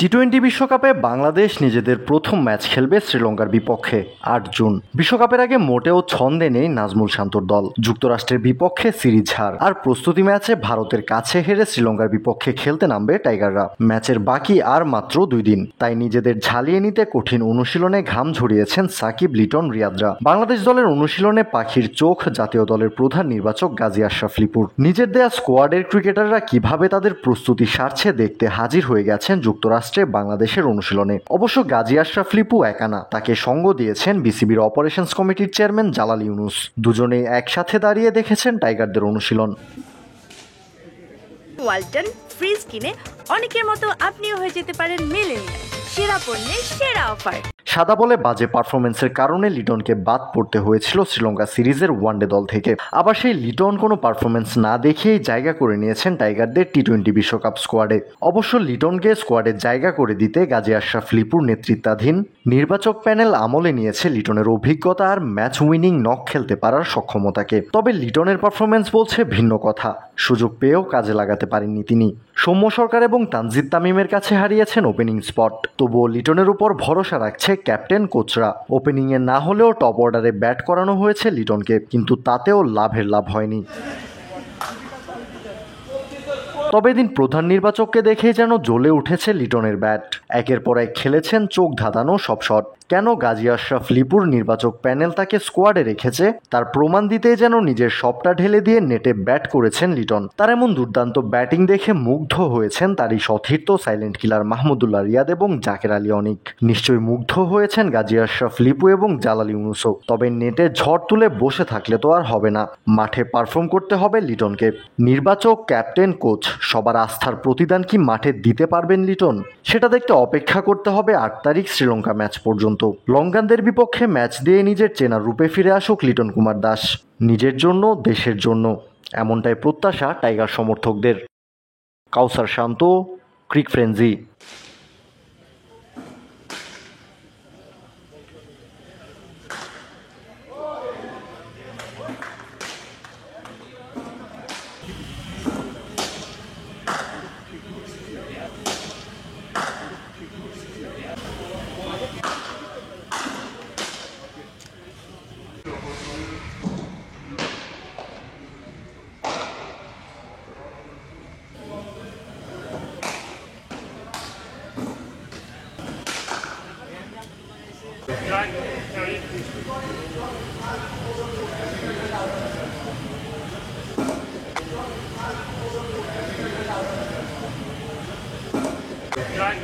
টি-20 বিশ্বকাপে বাংলাদেশ নিজেদের প্রথম ম্যাচ খেলবে শ্রীলঙ্কার বিপক্ষে ৮ জুন। বিশ্বকাপের আগে মোটেও ছন্দে নেই নাজমুল শান্তর দল। যুক্তরাষ্ট্রের বিপক্ষে সিরিজ হার আর প্রস্তুতি ম্যাচে ভারতের কাছে হেরে শ্রীলঙ্কার বিপক্ষে খেলতে নামবে টাইগাররা। ম্যাচের বাকি আর মাত্র 2 দিন, তাই নিজেদের ঝালিয়ে নিতে কঠিন অনুশীলনে ঘাম ঝরিয়েছেন সাকিব, লিটন, রিয়াদরা। বাংলাদেশ দলের অনুশীলনে পাখির চোখ জাতীয় দলের প্রধান নির্বাচক গাজী আশরাফ লিপুর। নিজের দেয়া স্কোয়াডের ক্রিকেটাররা কিভাবে তাদের প্রস্তুতি সারছে দেখতে হাজির হয়ে গেছেন যুক্তরাষ্ট্রে বাংলাদেশের অনুশীলনে। অবশ্য গাজী আশরাফ লিপু একা না, তাকে সঙ্গ দিয়েছেন বিসিবির অপারেশনস কমিটির চেয়ারম্যান জালাল ইউনুস। দুজনেই একসাথে দাঁড়িয়ে দেখেছেন টাইগারদের অনুশীলন। ওয়ালটন ফ্রিজ কিনে অনেকের মতো আপনিও হয়ে যেতে পারেন মিলেনিয়াল। সেরা পণ্যের সেরা অফার। সাদা বলে বাজে পারফরমেন্সের কারণে লিটনকে বাদ পড়তে হয়েছিল শ্রীলঙ্কা সিরিজের ওয়ানডে দল থেকে। আবার সেই লিটন কোনো পারফরমেন্স না দেখিয়েই জায়গা করে নিয়েছেন টাইগারদের টি-20 বিশ্বকাপ স্কোয়াডে। অবশ্য লিটনকে স্কোয়াডে জায়গা করে দিতে গাজী আশরাফ লিপুর নেতৃত্বাধীন নির্বাচক প্যানেল আমলে নিয়েছে লিটনের অভিজ্ঞতা আর ম্যাচ উইনিং নক খেলতে পারার সক্ষমতাকে। তবে লিটনের পারফরমেন্স বলছে ভিন্ন কথা। সুযোগ পেয়েও কাজে লাগাতে পারেননি তিনি। সৌম্য সরকার এবং তানজিদ তামিমের কাছে হারিয়েছেন ওপেনিং স্পট। তবুও লিটনের উপর ভরসা রাখছে ক্যাপ্টেন, কোচরা। ওপেনিংয়ে না হলেও টপ অর্ডারে ব্যাট করানো হয়েছে লিটনকে, কিন্তু তাতেও লাভ হয়নি। তবে দিন প্রধান নির্বাচককে দেখেই যেন জ্বলে উঠেছে লিটনের ব্যাট। একের পর এক খেলেছেন চোখ ধাঁধানো সব শট। কেন গাজী আশরাফ লিপুর নির্বাচক প্যানেল তাকে স্কোয়াডে রেখেছে তার প্রমাণ দিতেই যেন নিজের সবটা ঢেলে দিয়ে নেটে ব্যাট করেছেন লিটন। তার এমন দুর্দান্ত ব্যাটিং দেখে মুগ্ধ হয়েছেন তারই সতীর্থ সাইলেন্ট কিলার মাহমুদুল্লাহ রিয়াদ এবং জাকের আলী অনিক। নিশ্চয়ই মুগ্ধ হয়েছেন গাজী আশরাফ লিপু এবং জালাল ইউনুসও। তবে নেটে ঝড় তুলে বসে থাকলে তো আর হবে না, মাঠে পারফর্ম করতে হবে লিটনকে। নির্বাচক, ক্যাপ্টেন, কোচ সবার আস্থার প্রতিদান কি মাঠে দিতে পারবেন লিটন? সেটা দেখতে অপেক্ষা করতে হবে 8 তারিখ শ্রীলঙ্কা ম্যাচ পর্যন্ত। লঙ্কানদের বিপক্ষে ম্যাচ দিয়ে নিজের চেনা রূপে ফিরে আসুক লিটন কুমার দাস। নিজের জন্য, দেশের জন্য, এমনটাই প্রত্যাশা টাইগার সমর্থকদের। কাউসার শান্ত, ক্রিক ফ্রেঞ্জি। Right,